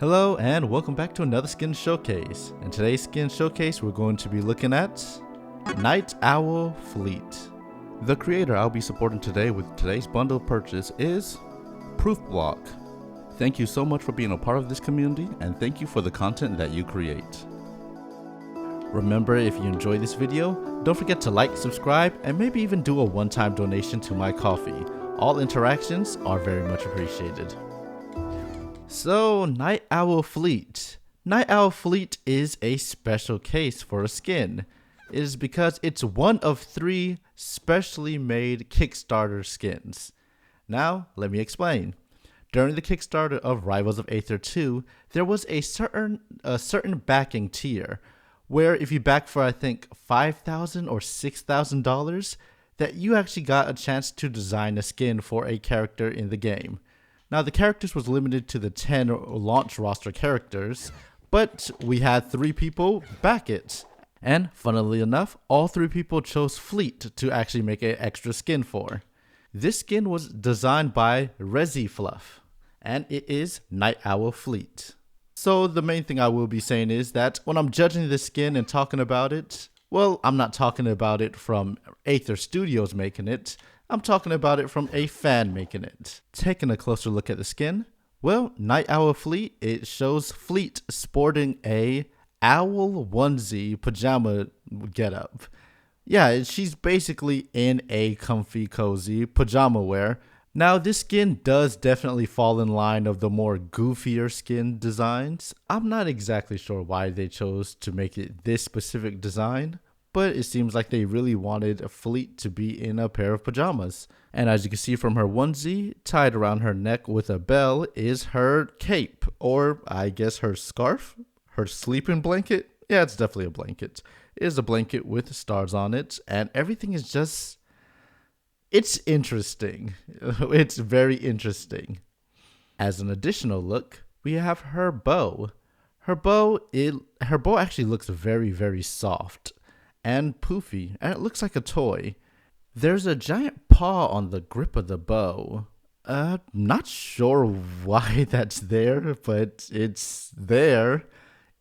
Hello and welcome back to another skin showcase. In today's skin showcase we're going to be looking at Night Owl Fleet. The creator I'll be supporting today with today's bundle purchase is Proofblock. Thank you so much for being a part of this community and thank you for the content that you create. Remember, if you enjoy this video, don't forget to like, subscribe, and maybe even do a one-time donation to my coffee. All interactions are very much appreciated. So, Night Owl Fleet. Night Owl Fleet is a special case for a skin. It is because it's one of 3 specially made Kickstarter skins. Now, let me explain. During the Kickstarter of Rivals of Aether 2, there was a certain backing tier, where if you back for I think $5,000 or $6,000, that you actually got a chance to design a skin for a character in the game. Now, the characters was limited to the 10 launch roster characters, but we had 3 people back it. And funnily enough, all 3 people chose Fleet to actually make an extra skin for. This skin was designed by ResiFluff, and it is Night Owl Fleet. So the main thing I will be saying is that when I'm judging this skin and talking about it, well, I'm not talking about it from Aether Studios making it. I'm talking about it from a fan making it. Taking a closer look at the skin, well, Night Owl Fleet, it shows Fleet sporting a owl onesie pajama getup. Yeah, she's basically in a comfy, cozy pajama wear. Now, this skin does definitely fall in line of the more goofier skin designs. I'm not exactly sure why they chose to make it this specific design, but it seems like they really wanted a Fleet to be in a pair of pajamas. And as you can see from her onesie, tied around her neck with a bell is her cape, or I guess her scarf, her sleeping blanket. Yeah, it's definitely a blanket. It is a blanket with stars on it, and everything is just, it's interesting. It's very interesting. As an additional look, we have her bow. Her bow actually looks very, very soft and poofy, and it looks like a toy. There's a giant paw on the grip of the bow. Not sure why that's there, but it's there.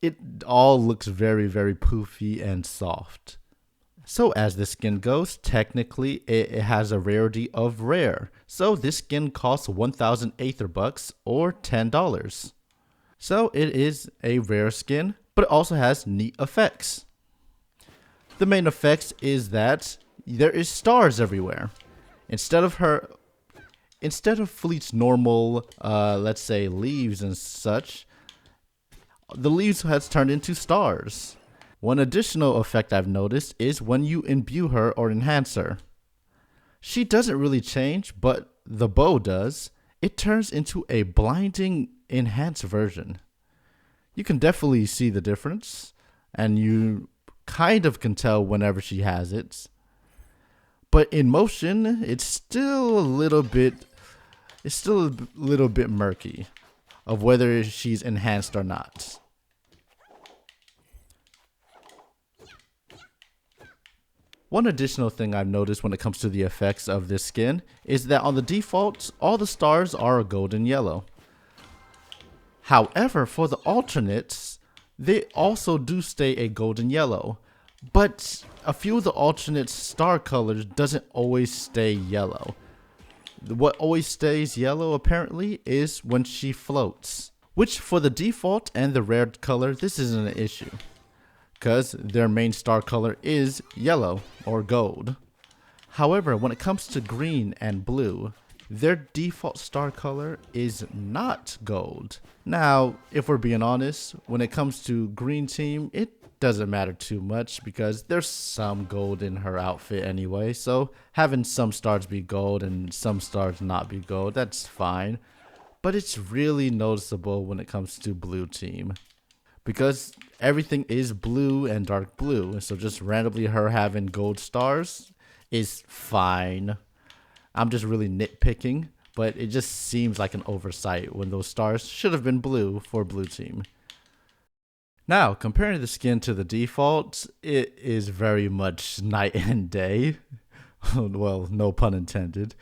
It all looks very, very poofy and soft. So as the skin goes, technically it has a rarity of rare. So this skin costs 1,000 Aether bucks or $10. So it is a rare skin, but it also has neat effects. The main effects is that there is stars everywhere. Instead of Fleet's normal, let's say leaves and such, the leaves has turned into stars. One additional effect I've noticed is when you imbue her or enhance her. She doesn't really change, but the bow does. It turns into a blinding enhanced version. You can definitely see the difference, and you kind of can tell whenever she has it. But in motion, it's still a little bit murky of whether she's enhanced or not. One additional thing I've noticed when it comes to the effects of this skin is that on the default, all the stars are golden yellow. However, for the alternates, they also do stay a golden yellow, but a few of the alternate star colors doesn't always stay yellow. What always stays yellow apparently is when she floats, which for the default and the rare color, this isn't an issue, because their main star color is yellow or gold. However, when it comes to green and blue, their default star color is not gold. Now, if we're being honest, when it comes to green team, it doesn't matter too much because there's some gold in her outfit anyway. So having some stars be gold and some stars not be gold, that's fine. But it's really noticeable when it comes to blue team, because everything is blue and dark blue. So just randomly her having gold stars is fine. I'm just really nitpicking, but it just seems like an oversight when those stars should have been blue for blue team. Now, comparing the skin to the default, it is very much night and day. Well, no pun intended.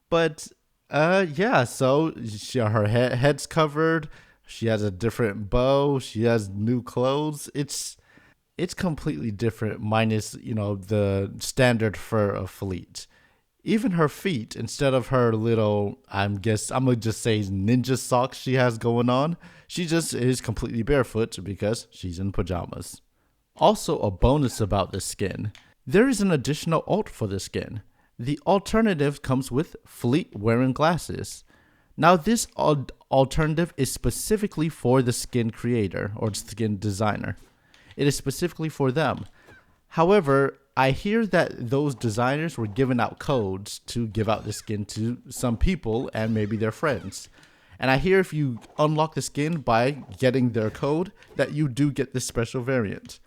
But yeah, so her head's covered, She has a different bow. She has new clothes. It's completely different, minus, the standard fur of Fleet. Even her feet, instead of her little, I'm gonna just say ninja socks she has going on, she just is completely barefoot because she's in pajamas. Also, a bonus about this skin, there is an additional alt for the skin. The alternative comes with Fleet wearing glasses. Now, this alternative is specifically for the skin creator or skin designer. It is specifically for them. However, I hear that those designers were giving out codes to give out the skin to some people and maybe their friends. And I hear if you unlock the skin by getting their code, that you do get this special variant.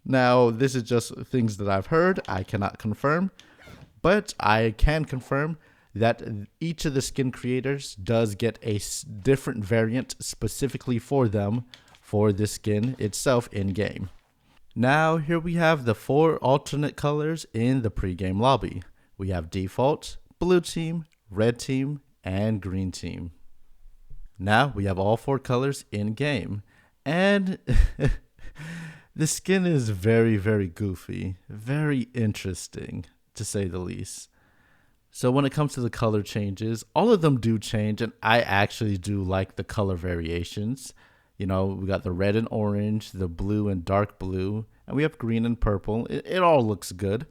Now, this is just things that I've heard. I cannot confirm, but I can confirm that each of the skin creators does get a different variant specifically for them for the skin itself in-game. Now, here we have the 4 alternate colors in the pre-game lobby. We have default, blue team, red team, and green team. Now, we have all 4 colors in-game. And the skin is very, very goofy. Very interesting, to say the least. So when it comes to the color changes, all of them do change, and I actually do like the color variations. We got the red and orange, the blue and dark blue, and we have green and purple. It all looks good.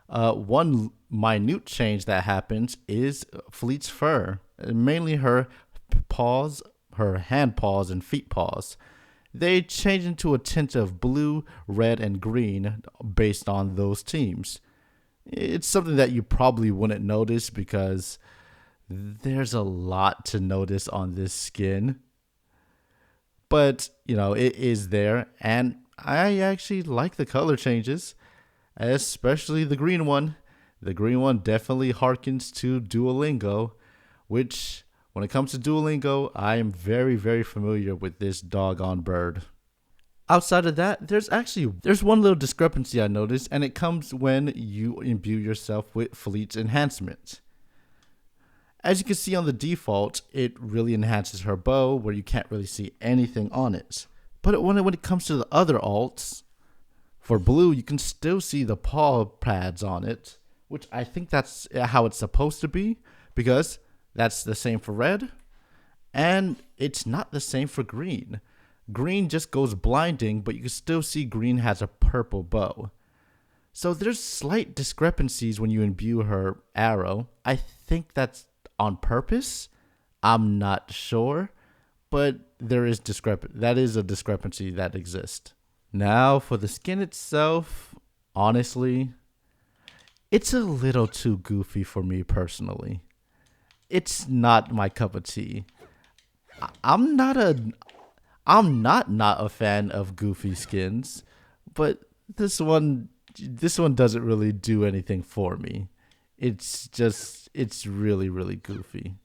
One minute change that happens is Fleet's fur, mainly her paws, her hand paws and feet paws. They change into a tint of blue, red, and green based on those teams. It's something that you probably wouldn't notice because there's a lot to notice on this skin. But, it is there, and I actually like the color changes, especially the green one. The green one definitely harkens to Duolingo, which, when it comes to Duolingo, I am very, very familiar with this doggone bird. Outside of that, there's one little discrepancy I noticed, and it comes when you imbue yourself with Fleet's enhancement. As you can see on the default, it really enhances her bow where you can't really see anything on it. But when it comes to the other alts, for blue, you can still see the paw pads on it, which I think that's how it's supposed to be, because that's the same for red, and it's not the same for green. Green just goes blinding, but you can still see green has a purple bow. So there's slight discrepancies when you imbue her arrow. I think that's on purpose. I'm not sure, but that is a discrepancy that exists. Now for the skin itself, honestly, it's a little too goofy for me personally. It's not my cup of tea. I'm not a fan of goofy skins, but this one doesn't really do anything for me. It's really, really goofy.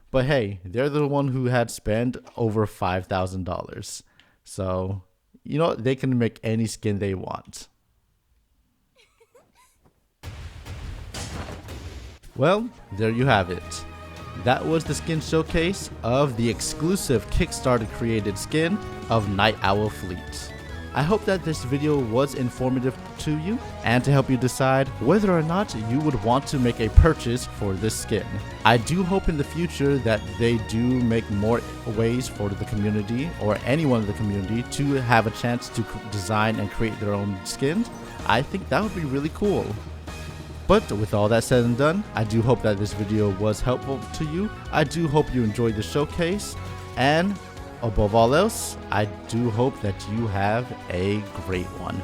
But hey, they're the one who had spent over $5,000. So, they can make any skin they want. Well, there you have it. That was the skin showcase of the exclusive Kickstarter created skin of Night Owl Fleet. I hope that this video was informative to you and to help you decide whether or not you would want to make a purchase for this skin. I do hope in the future that they do make more ways for the community or anyone in the community to have a chance to design and create their own skins. I think that would be really cool. But with all that said and done, I do hope that this video was helpful to you. I do hope you enjoyed the showcase, and above all else, I do hope that you have a great one.